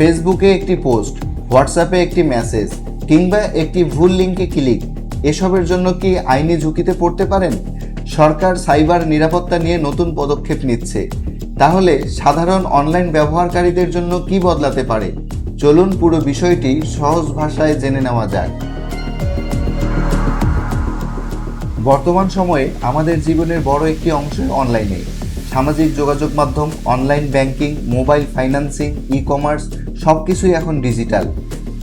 ফেসবুকে একটি পোস্ট, হোয়াটসঅ্যাপে একটি মেসেজ কিংবা একটি ভুল লিঙ্কে ক্লিক, এসবের জন্য কি আইনি ঝুঁকিতে পড়তে পারেন? সরকার সাইবার নিরাপত্তা নিয়ে নতুন পদক্ষেপ নিচ্ছে। তাহলে সাধারণ অনলাইন ব্যবহারকারীদের জন্য কি বদলাতে পারে? চলুন পুরো বিষয়টি সহজ ভাষায় জেনে নেওয়া যাক। বর্তমান সময়ে আমাদের জীবনের বড় একটি অংশ অনলাইনে। সামাজিক যোগাযোগ মাধ্যম, online banking, mobile financing, ecommerce সবকিছুই এখন ডিজিটাল।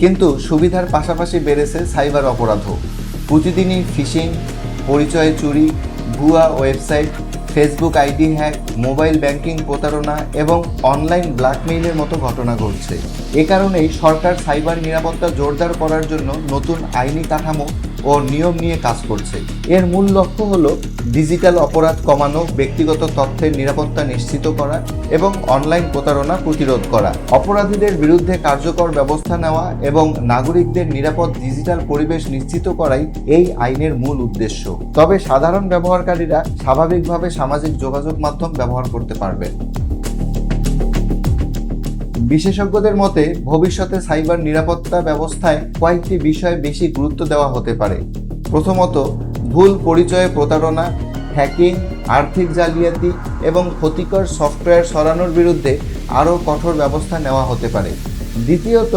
কিন্তু সুবিধার পাশাপাশি বেড়েছে সাইবার অপরাধও। প্রতিদিনই ফিশিং, পরিচয় চুরি, ভুয়া website, Facebook ID hack, mobile banking প্রতারণা এবং অনলাইন ব্ল্যাকমেইলের মতো ঘটনা ঘটছে। এ কারণেই সরকার সাইবার নিরাপত্তা জোরদার করার জন্য নতুন আইনি কাঠামো ও নিয়ম নিয়ে কাজ করছে। এর মূল লক্ষ্য হলো ডিজিটাল অপরাধ কমানো, ব্যক্তিগত তথ্যের নিরাপত্তা নিশ্চিত করা এবং অনলাইন প্রতারণা প্রতিরোধ করা। অপরাধীদের বিরুদ্ধে কার্যকর ব্যবস্থা নেওয়া এবং নাগরিকদের নিরাপদ ডিজিটাল পরিবেশ নিশ্চিত করাই এই আইনের মূল উদ্দেশ্য। তবে সাধারণ ব্যবহারকারীরা স্বাভাবিকভাবে সামাজিক যোগাযোগ মাধ্যম ব্যবহার করতে পারবেন। বিশেষজ্ঞদের মতে ভবিষ্যতে সাইবার নিরাপত্তা ব্যবস্থায় কয়েকটি বিষয়ে বেশি গুরুত্ব দেওয়া হতে পারে। প্রথমত, ভুল পরিচয়ে প্রতারণা, হ্যাকিং, আর্থিক জালিয়াতি এবং ক্ষতিকর সফটওয়্যার সরানোর বিরুদ্ধে আরও কঠোর ব্যবস্থা নেওয়া হতে পারে। দ্বিতীয়ত,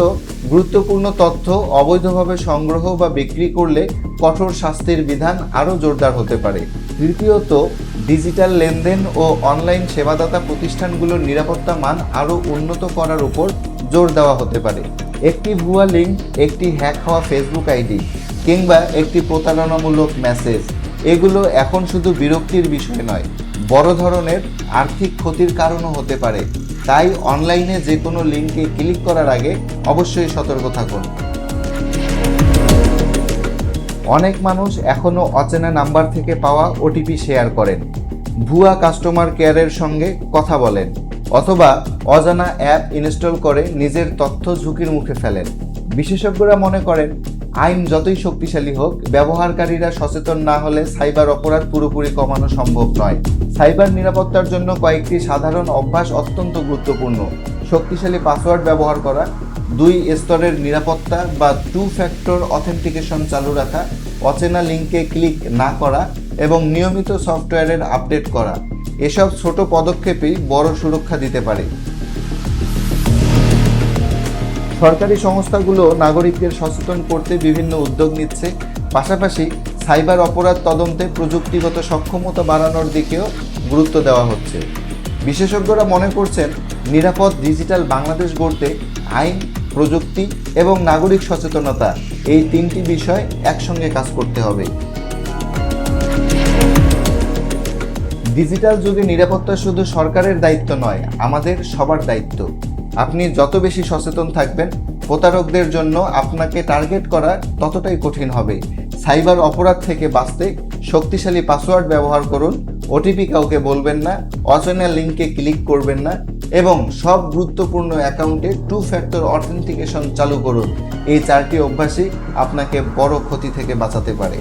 গুরুত্বপূর্ণ তথ্য অবৈধভাবে সংগ্রহ বা বিক্রি করলে কঠোর শাস্তির বিধান আরও জোরদার হতে পারে। তৃতীয়ত, ডিজিটাল লেনদেন ও অনলাইন সেবাদাতা প্রতিষ্ঠানগুলোর নিরাপত্তা মান আরও উন্নত করার উপর জোর দেওয়া হতে পারে। একটি ভুয়া লিঙ্ক, একটি হ্যাক হওয়া ফেসবুক আইডি কিংবা একটি প্রতারণামূলক মেসেজ, এগুলো এখন শুধু বিরক্তির বিষয় নয়, বড় ধরনের আর্থিক ক্ষতির কারণও হতে পারে। তাই অনলাইনে যে কোনো লিঙ্কে ক্লিক করার আগে অবশ্যই সতর্ক থাকুন। অনেক মানুষ এখনও অচেনা নাম্বার থেকে পাওয়া ওটিপি শেয়ার করেন, ভুয়া কাস্টমার কেয়ারের সঙ্গে কথা বলেন অথবা অজানা অ্যাপ ইনস্টল করে নিজের তথ্য ঝুঁকির মুখে ফেলেন। বিশেষজ্ঞরা মনে করেন, আইন যতই শক্তিশালী হোক, ব্যবহারকারীরা সচেতন না হলে সাইবার অপরাধ পুরোপুরি কমানো সম্ভব নয়। সাইবার নিরাপত্তার জন্য কয়েকটি সাধারণ অভ্যাস অত্যন্ত গুরুত্বপূর্ণ। শক্তিশালী পাসওয়ার্ড ব্যবহার করা, 2 স্তরের নিরাপত্তা বা 2 ফ্যাক্টর অথেন্টিকেশন চালু রাখা, অচেনা লিঙ্কে ক্লিক না করা এবং নিয়মিত সফটওয়্যারের আপডেট করা, এসব ছোট পদক্ষেপই বড় সুরক্ষা দিতে পারে। সরকারি সংস্থাগুলো নাগরিকদের সচেতন করতে বিভিন্ন উদ্যোগ নিচ্ছে। পাশাপাশি সাইবার অপরাধ তদন্তে প্রযুক্তিগত সক্ষমতা বাড়ানোর দিকেও গুরুত্ব দেওয়া হচ্ছে। বিশেষজ্ঞরা মনে করছেন, নিরাপদ ডিজিটাল বাংলাদেশ গড়তে আইন, প্রযুক্তি এবং নাগরিক সচেতনতা, এই 3টি বিষয় একসঙ্গে কাজ করতে হবে। ডিজিটাল যুগে নিরাপত্তা শুধু সরকারের দায়িত্ব নয়, আমাদের সবার দায়িত্ব। আপনি যত বেশি সচেতন থাকবেন, প্রতারকদের জন্য আপনাকে টার্গেট করা ততটাই কঠিন হবে। সাইবার অপরাধ থেকে বাঁচতে শক্তিশালী পাসওয়ার্ড ব্যবহার করুন, ওটিপি কাউকে বলবেন না, অচেনা লিঙ্কে ক্লিক করবেন না এবং সব গুরুত্বপূর্ণ অ্যাকাউন্টে 2 ফ্যাক্টর অথেন্টিকেশন চালু করুন। এই 4টি অভ্যাসই আপনাকে বড় ক্ষতি থেকে বাঁচাতে পারে।